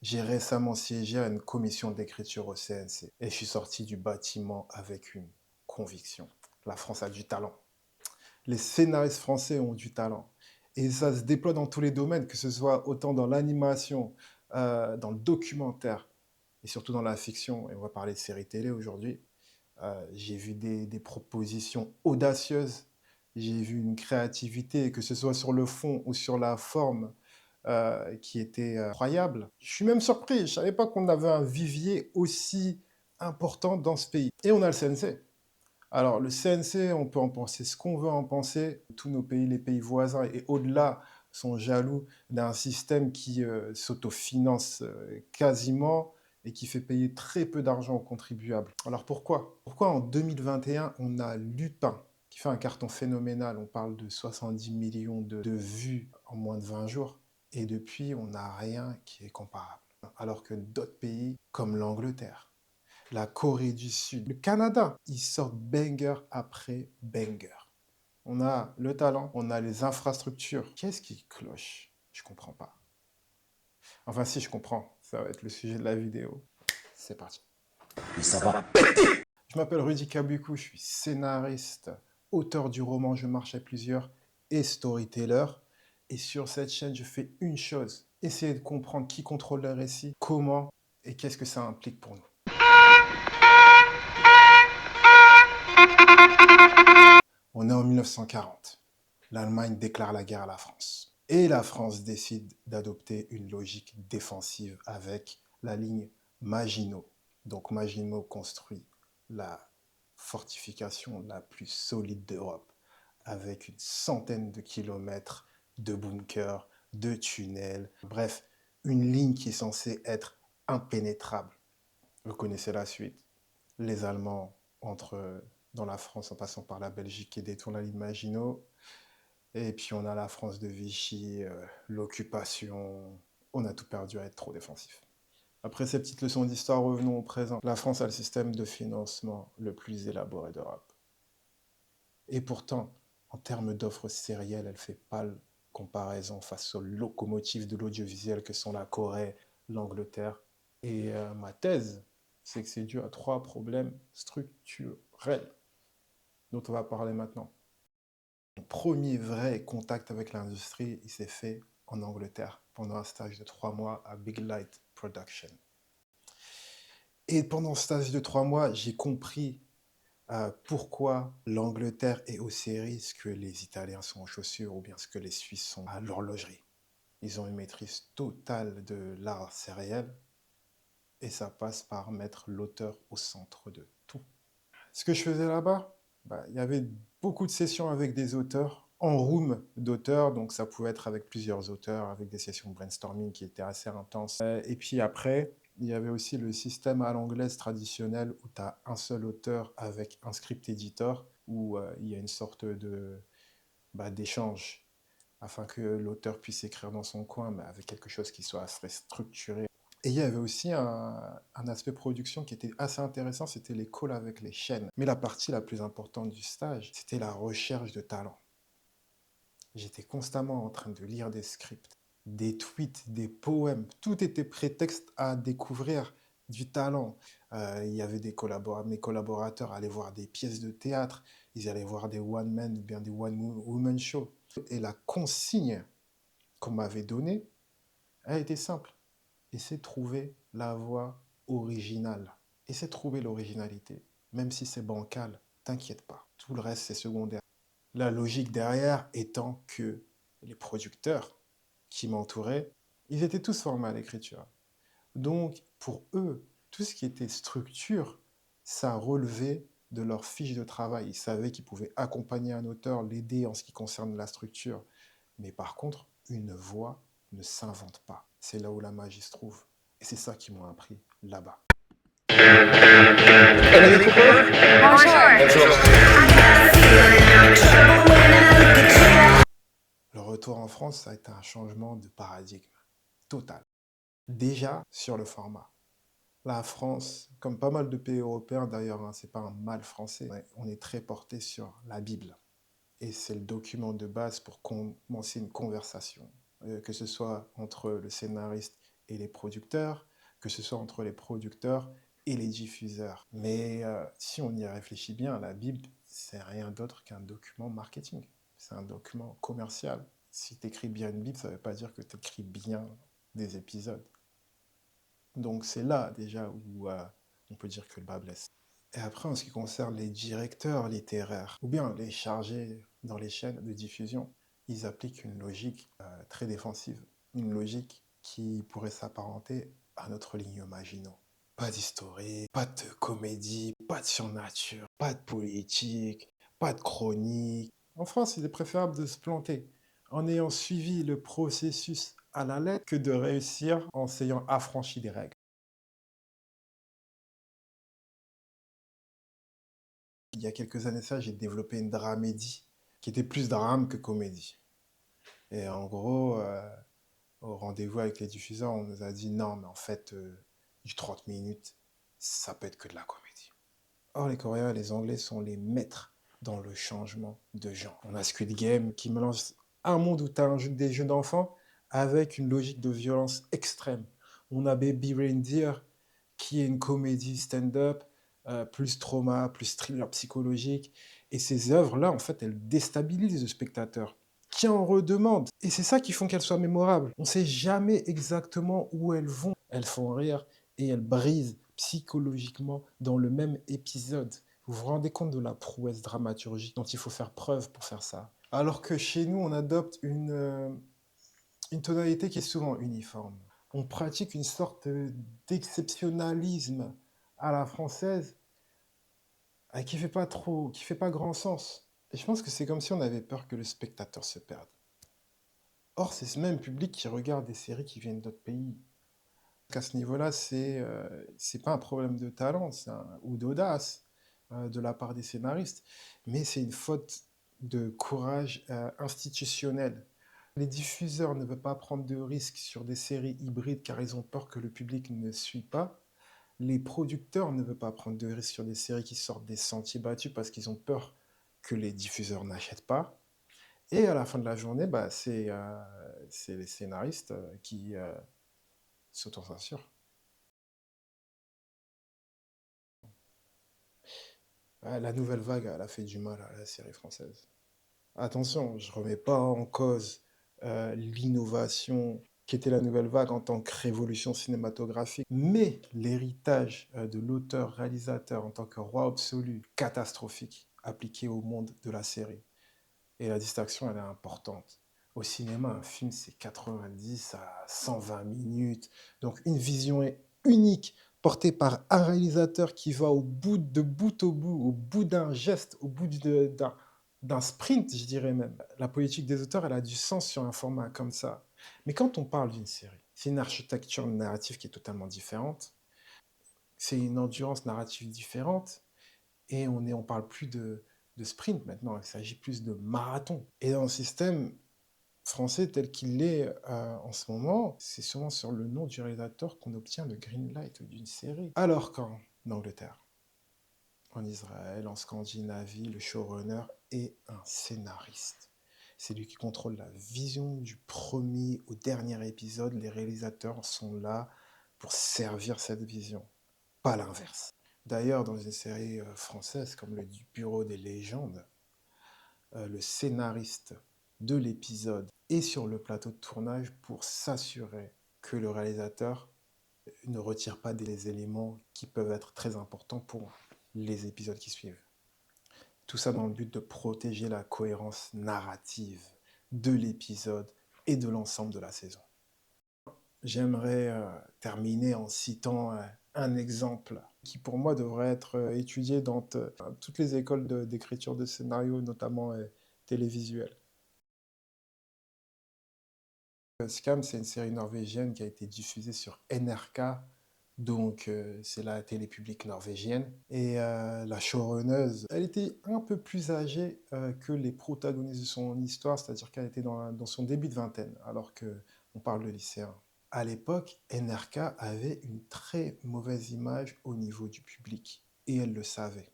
J'ai récemment siégé à une commission d'écriture au CNC et je suis sorti du bâtiment avec une conviction. La France a du talent. Les scénaristes français ont du talent. Et ça se déploie dans tous les domaines, que ce soit autant dans l'animation, dans le documentaire et surtout dans la fiction. Et on va parler de séries télé aujourd'hui. J'ai vu des propositions audacieuses. J'ai vu une créativité, que ce soit sur le fond ou sur la forme, qui était incroyable. Je suis même surpris, je ne savais pas qu'on avait un vivier aussi important dans ce pays. Et on a le CNC. Alors, le CNC, on peut en penser ce qu'on veut en penser. Tous nos pays, les pays voisins et au-delà, sont jaloux d'un système qui s'autofinance quasiment et qui fait payer très peu d'argent aux contribuables. Alors pourquoi? Pourquoi en 2021, on a Lupin, qui fait un carton phénoménal, on parle de 70 millions de vues en moins de 20 jours, et depuis, on n'a rien qui est comparable. Alors que d'autres pays, comme l'Angleterre, la Corée du Sud, le Canada, ils sortent banger après banger. On a le talent, on a les infrastructures. Qu'est-ce qui cloche? Je comprends pas. Enfin, si, je comprends. Ça va être le sujet de la vidéo. C'est parti. Et ça va. Je m'appelle Rudy Kabuku, je suis scénariste, auteur du roman Je marche à plusieurs et storyteller. Et sur cette chaîne, je fais une chose, essayer de comprendre qui contrôle le récit, comment et qu'est-ce que ça implique pour nous. On est en 1940. L'Allemagne déclare la guerre à la France. Et la France décide d'adopter une logique défensive avec la ligne Maginot. Donc Maginot construit la fortification la plus solide d'Europe, avec une centaine de kilomètres de bunkers, de tunnels, bref, une ligne qui est censée être impénétrable. Vous connaissez la suite. Les Allemands entrent dans la France en passant par la Belgique et détournent la ligne Maginot. Et puis on a la France de Vichy, l'occupation. On a tout perdu à être trop défensif. Après ces petites leçons d'histoire, revenons au présent. La France a le système de financement le plus élaboré d'Europe. Et pourtant, en termes d'offres sérielles, elle fait pâle comparaison face aux locomotives de l'audiovisuel que sont la Corée, l'Angleterre. Et ma thèse, c'est que c'est dû à 3 problèmes structurels dont on va parler maintenant. Mon premier vrai contact avec l'industrie, il s'est fait en Angleterre pendant un stage de 3 mois à Big Light Production. Et pendant ce stage de 3 mois, j'ai compris pourquoi l'Angleterre est aussi riche que les Italiens sont aux chaussures ou bien ce que les Suisses sont à l'horlogerie. Ils ont une maîtrise totale de l'art sériel et ça passe par mettre l'auteur au centre de tout. Ce que je faisais là-bas, il y avait beaucoup de sessions avec des auteurs, en room d'auteurs, donc ça pouvait être avec plusieurs auteurs, avec des sessions de brainstorming qui étaient assez intenses. Et puis après, il y avait aussi le système à l'anglaise traditionnel où tu as un seul auteur avec un script éditeur, où il y a une sorte d'échange afin que l'auteur puisse écrire dans son coin, mais avec quelque chose qui soit assez structuré. Et il y avait aussi un aspect production qui était assez intéressant, c'était les calls avec les chaînes. Mais la partie la plus importante du stage, c'était la recherche de talent. J'étais constamment en train de lire des scripts, des tweets, des poèmes. Tout était prétexte à découvrir du talent. Il y avait mes collaborateurs allaient voir des pièces de théâtre, ils allaient voir des one-man ou bien des one-woman shows. Et la consigne qu'on m'avait donnée, elle était simple. Essaie de trouver la voix originale. Essaie de trouver l'originalité. Même si c'est bancal, t'inquiète pas. Tout le reste, c'est secondaire. La logique derrière étant que les producteurs qui m'entouraient, ils étaient tous formés à l'écriture. Donc, pour eux, tout ce qui était structure, ça relevait de leur fiche de travail. Ils savaient qu'ils pouvaient accompagner un auteur, l'aider en ce qui concerne la structure. Mais par contre, une voix ne s'invente pas. C'est là où la magie se trouve. Et c'est ça qu'ils m'ont appris là-bas. Le retour en France, ça a été un changement de paradigme total. Déjà sur le format. La France, comme pas mal de pays européens d'ailleurs, hein, c'est pas un mal français, on est très porté sur la Bible. Et c'est le document de base pour commencer une conversation. que ce soit entre le scénariste et les producteurs, que ce soit entre les producteurs et les diffuseurs. Mais si on y réfléchit bien, la Bible, c'est rien d'autre qu'un document marketing. C'est un document commercial. Si tu écris bien une Bible, ça ne veut pas dire que tu écris bien des épisodes. Donc c'est là déjà où on peut dire que le bas blesse. Et après, en ce qui concerne les directeurs littéraires, ou bien les chargés dans les chaînes de diffusion, ils appliquent une logique très défensive, une logique qui pourrait s'apparenter à notre ligne Maginot. Pas d'historique, pas de comédie, pas de surnature, pas de politique, pas de chronique. En France, il est préférable de se planter en ayant suivi le processus à la lettre que de réussir en s'ayant affranchi des règles. Il y a quelques années ça, j'ai développé une dramédie qui était plus drame que comédie. Et en gros, au rendez-vous avec les diffuseurs, on nous a dit non, mais en fait, du 30 minutes, ça peut être que de la comédie. Or, les Coréens et les Anglais sont les maîtres dans le changement de genre. On a Squid Game qui mélange un monde où tu as des jeux d'enfants avec une logique de violence extrême. On a Baby Reindeer qui est une comédie stand-up, plus trauma, plus thriller psychologique. Et ces œuvres-là, en fait, elles déstabilisent le spectateur qui en redemande. Et c'est ça qui font qu'elles soient mémorables. On ne sait jamais exactement où elles vont. Elles font rire et elles brisent psychologiquement dans le même épisode. Vous vous rendez compte de la prouesse dramaturgique dont il faut faire preuve pour faire ça. Alors que chez nous, on adopte une tonalité qui est souvent uniforme. On pratique une sorte d'exceptionnalisme à la française qui fait pas grand sens. Et je pense que c'est comme si on avait peur que le spectateur se perde. Or, c'est ce même public qui regarde des séries qui viennent d'autres pays. À ce niveau-là, c'est pas un problème de talent ou d'audace de la part des scénaristes, mais c'est une faute de courage institutionnel. Les diffuseurs ne veulent pas prendre de risques sur des séries hybrides car ils ont peur que le public ne suit pas. Les producteurs ne veulent pas prendre de risques sur des séries qui sortent des sentiers battus parce qu'ils ont peur que les diffuseurs n'achètent pas. Et à la fin de la journée, bah, c'est les scénaristes qui s'autocensurent. La nouvelle vague, elle a fait du mal à la série française. Attention, je ne remets pas en cause l'innovation qui était la nouvelle vague en tant que révolution cinématographique, mais l'héritage de l'auteur-réalisateur en tant que roi absolu, catastrophique, appliqué au monde de la série. Et la distinction, elle est importante. Au cinéma, un film, c'est 90 à 120 minutes. Donc une vision est unique, portée par un réalisateur qui va de bout au bout d'un geste, au bout d'un sprint, je dirais même. La politique des auteurs, elle a du sens sur un format comme ça. Mais quand on parle d'une série, c'est une architecture narrative qui est totalement différente. C'est une endurance narrative différente. Et on parle plus de sprint maintenant, il s'agit plus de marathon. Et dans le système français tel qu'il est en ce moment, c'est souvent sur le nom du réalisateur qu'on obtient le green light d'une série. Alors qu'en Angleterre, en Israël, en Scandinavie, le showrunner est un scénariste. C'est lui qui contrôle la vision du premier au dernier épisode. Les réalisateurs sont là pour servir cette vision, pas l'inverse. D'ailleurs, dans une série française comme le Bureau des légendes, le scénariste de l'épisode est sur le plateau de tournage pour s'assurer que le réalisateur ne retire pas des éléments qui peuvent être très importants pour les épisodes qui suivent. Tout ça dans le but de protéger la cohérence narrative de l'épisode et de l'ensemble de la saison. J'aimerais terminer en citant un exemple qui pour moi devrait être étudié dans toutes les écoles d'écriture de scénario, notamment télévisuelles. Scam, c'est une série norvégienne qui a été diffusée sur NRK, donc c'est la télé publique norvégienne. Et la showrunneuse, elle était un peu plus âgée que les protagonistes de son histoire, c'est-à-dire qu'elle était dans son début de vingtaine, alors qu'on parle de lycéens. À l'époque, NRK avait une très mauvaise image au niveau du public, et elle le savait.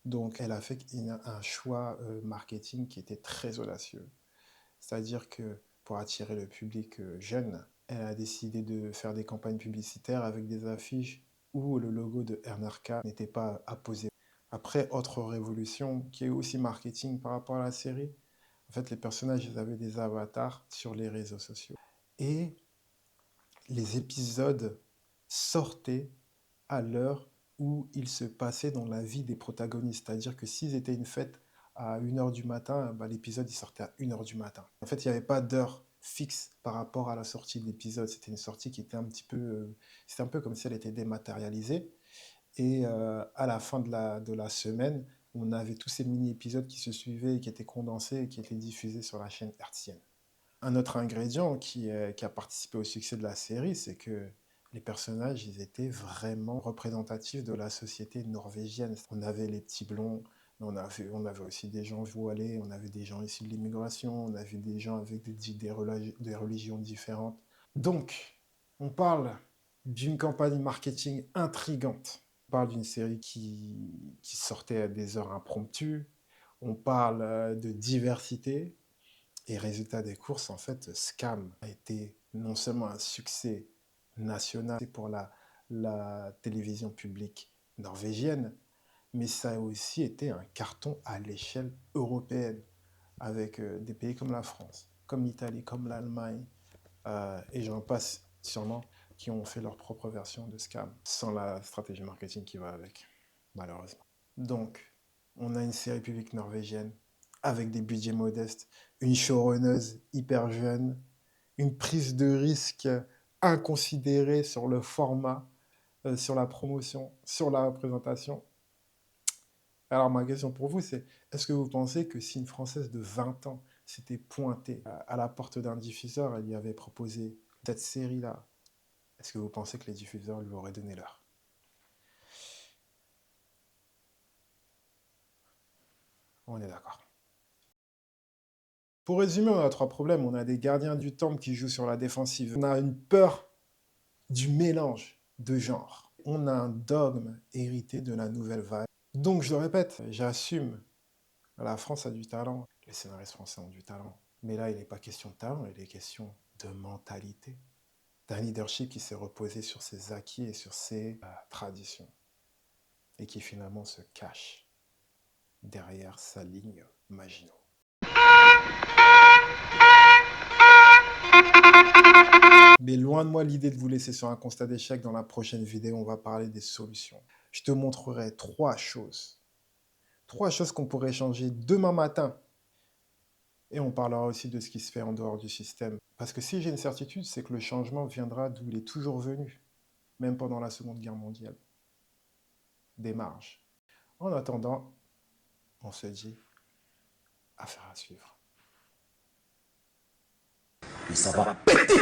Donc elle a fait un choix marketing qui était très audacieux. C'est-à-dire que pour attirer le public jeune, elle a décidé de faire des campagnes publicitaires avec des affiches où le logo de NRK n'était pas apposé. Après, autre révolution qui est aussi marketing par rapport à la série, en fait, les personnages, ils avaient des avatars sur les réseaux sociaux. Et les épisodes sortaient à l'heure où ils se passaient dans la vie des protagonistes. C'est-à-dire que s'ils étaient une fête à 1h du matin, bah, l'épisode il sortait à 1h du matin. En fait, il n'y avait pas d'heure fixe par rapport à la sortie de l'épisode. C'était une sortie qui était un petit peu... c'était un peu comme si elle était dématérialisée. Et à la fin de la semaine, on avait tous ces mini-épisodes qui se suivaient, qui étaient condensés et qui étaient diffusés sur la chaîne hertzienne. Un autre ingrédient qui a participé au succès de la série, c'est que les personnages, ils étaient vraiment représentatifs de la société norvégienne. On avait les petits blonds, mais on avait aussi des gens voilés, on avait des gens issus de l'immigration, on avait des gens avec des religions différentes. Donc, on parle d'une campagne marketing intrigante. On parle d'une série qui sortait à des heures impromptues. On parle de diversité. Et résultat des courses, en fait, Scam a été non seulement un succès national pour la télévision publique norvégienne, mais ça a aussi été un carton à l'échelle européenne, avec des pays comme la France, comme l'Italie, comme l'Allemagne, et j'en passe sûrement, qui ont fait leur propre version de Scam, sans la stratégie marketing qui va avec, malheureusement. Donc, on a une série publique norvégienne avec des budgets modestes, une showrunneuse hyper jeune, une prise de risque inconsidérée sur le format, sur la promotion, sur la représentation. Alors ma question pour vous, c'est est-ce que vous pensez que si une Française de 20 ans s'était pointée à la porte d'un diffuseur et lui avait proposé cette série-là, est-ce que vous pensez que les diffuseurs lui auraient donné l'heure? On est d'accord. Pour résumer, on a trois problèmes. On a des gardiens du temple qui jouent sur la défensive. On a une peur du mélange de genres. On a un dogme hérité de la nouvelle vague. Donc, je le répète, j'assume. La France a du talent. Les scénaristes français ont du talent. Mais là, il n'est pas question de talent, il est question de mentalité. D'un leadership qui s'est reposé sur ses acquis et sur ses traditions. Et qui finalement se cache derrière sa ligne Maginot. Mais loin de moi l'idée de vous laisser sur un constat d'échec. Dans la prochaine vidéo, on va parler des solutions. Je te montrerai trois choses. Trois choses qu'on pourrait changer demain matin. Et on parlera aussi de ce qui se fait en dehors du système. Parce que si j'ai une certitude, c'est que le changement viendra d'où il est toujours venu, même pendant la Seconde Guerre mondiale. Des marges. En attendant, on se dit affaire à suivre. Et ça va péter!